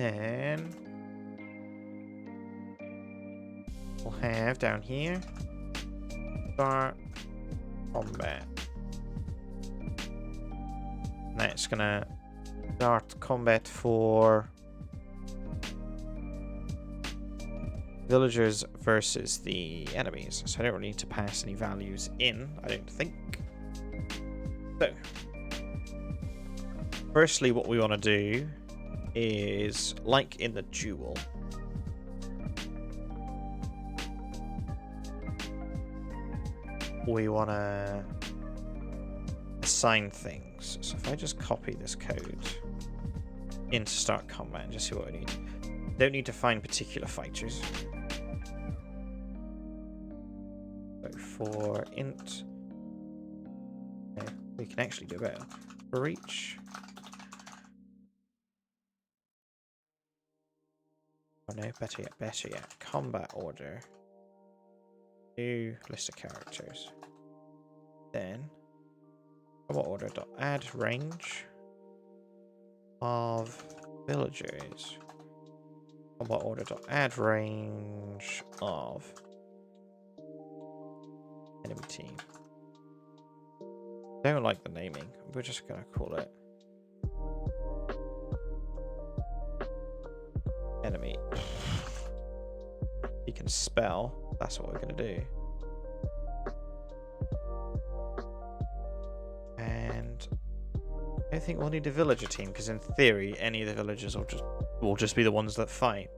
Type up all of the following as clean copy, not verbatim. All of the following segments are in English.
Then we'll have down here start combat. That's gonna start combat for villagers versus the enemies. So I don't really need to pass any values in, I don't think. So, firstly, what we want to do is, like in the duel, we want to assign things. So if I just copy this code into start combat and just see what we need. Don't need to find particular fighters. So for int, we can actually do better. For each, oh no, better yet, combat order. New list of characters. Then combat order dot add range of villagers. Combat order dot add range of enemy team. Don't like the naming. We're just gonna call it enemy. You can spell. That's what we're gonna do. And I don't think we'll need a villager team because in theory, any of the villagers will just be the ones that fight.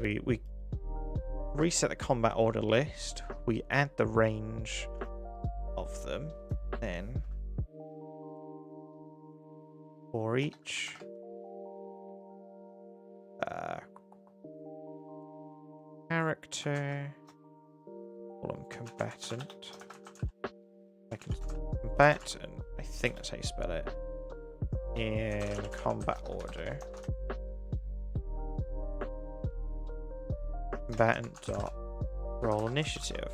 We reset the combat order list. We add the range of them. Then for each character, call them combatant. I can combat, and I think that's how you spell it. In combat order, combatant dot roll initiative.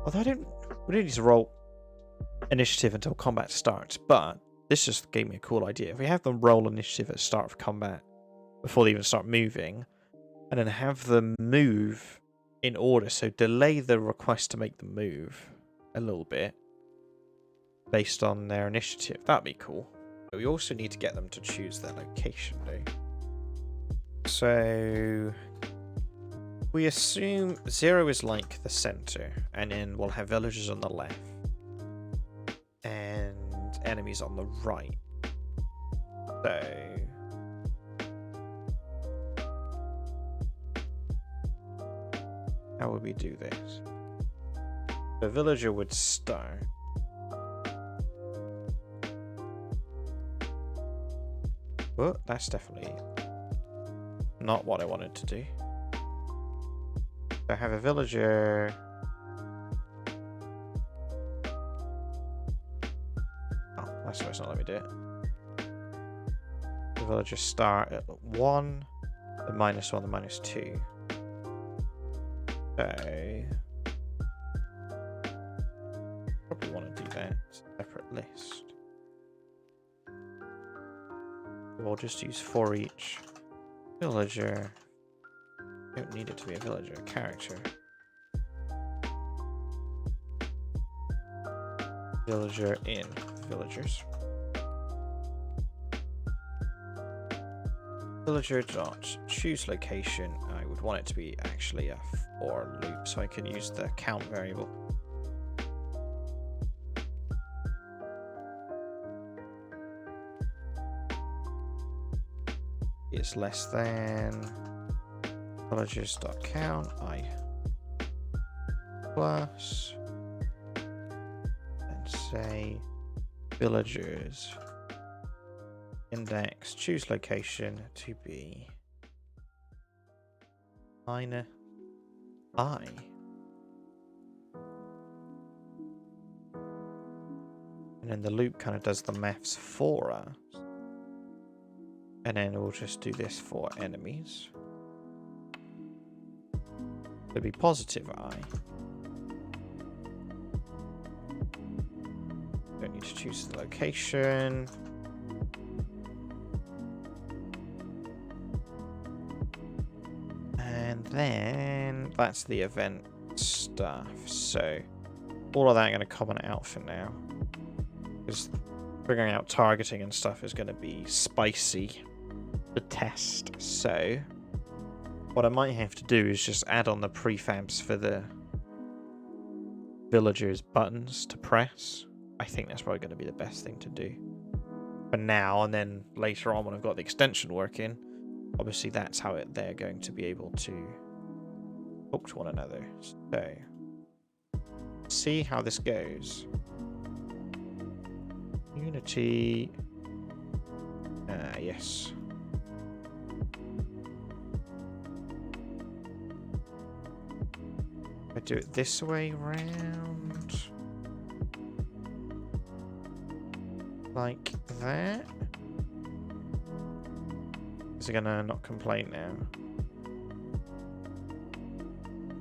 Although we don't need to roll initiative until combat starts, but this just gave me a cool idea. If we have them roll initiative at the start of combat before they even start moving, and then have them move in order, so delay the request to make them move a little bit based on their initiative, that'd be cool. But we also need to get them to choose their location, though. So we assume 0 is like the center, and then we'll have villagers on the left and enemies on the right. So how would we do this? The villager would start. Oh, that's definitely not what I wanted to do. I have a villager. Oh, that's why it's not letting me do it. The villagers start at 1, the -1, the -2. So probably want to do that separate list. We'll just use for each villager. Don't need it to be a villager, a character. Villager in villagers. Villager dot choose location. I would want it to be actually a for loop, so I can use the count variable. Is less than villagers dot count I plus, and say villagers index choose location to be -I. And then the loop kind of does the maths for us. And then we'll just do this for enemies. Could be positive I. Don't need to choose the location. And then that's the event stuff. So all of that I'm going to comment out for now. Because figuring out targeting and stuff is going to be spicy to test. So what I might have to do is just add on the prefabs for the villagers' buttons to press. I think that's probably going to be the best thing to do for now, and then later on when I've got the extension working, obviously that's how they're going to be able to talk to one another. So see how this goes. Unity. Yes. I do it this way round. Like that. Is it gonna not complain now?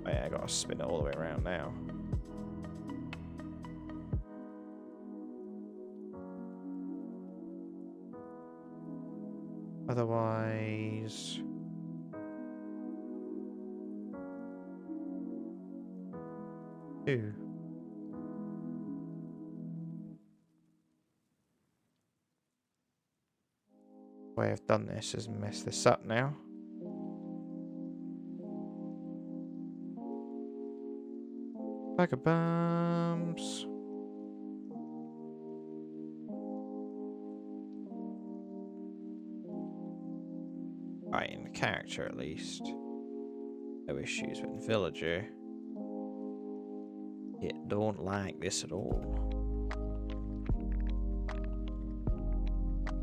Oh yeah, I gotta spin it all the way around now. Otherwise... Ooh. The way I've done this is mess this up now. Bag of bombs. Right, in the character at least. No issues with villager. It don't like this at all.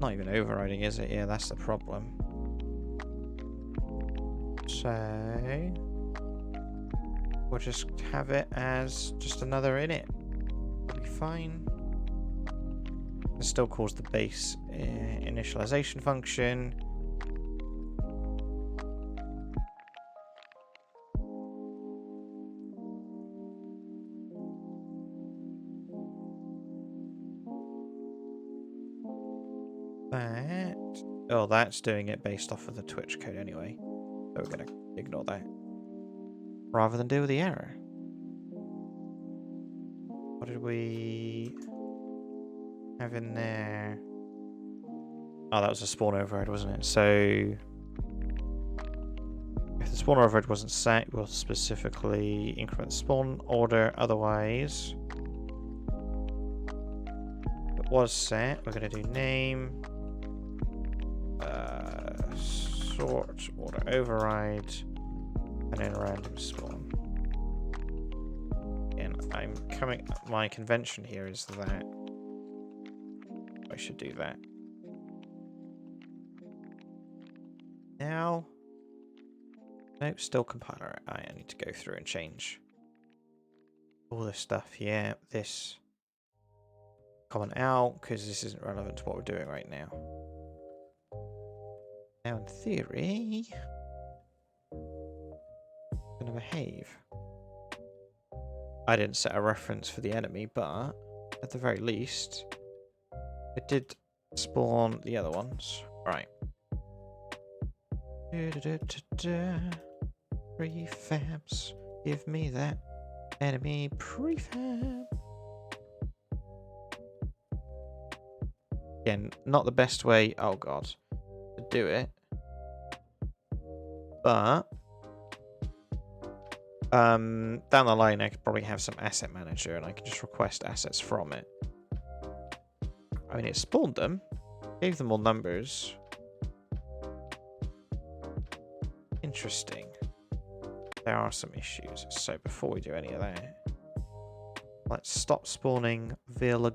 Not even overriding, is it? Yeah, that's the problem. So we'll just have it as just another init. It'll be fine. It still calls the base initialization function. That. Oh, that's doing it based off of the Twitch code anyway. So we're going to ignore that. Rather than deal with the error. What did we have in there? Oh, that was a spawn override, wasn't it? So if the spawn override wasn't set, we'll specifically increment the spawn order. Otherwise, if it was set, we're going to do name. Sort order override and then random spawn. And my convention here is that I should do that. Now, nope, still compiler. I need to go through and change all this stuff here. This comment out because this isn't relevant to what we're doing right now. Now, in theory, it's going to behave. I didn't set a reference for the enemy, but at the very least, it did spawn the other ones. Right. Prefabs. Give me that enemy prefab. Again, not the best way. Oh, God. To do it, but down the line I could probably have some asset manager and I can just request assets from it. I mean, it spawned them, gave them all numbers. Interesting. There are some issues, so before we do any of that, let's stop spawning villager.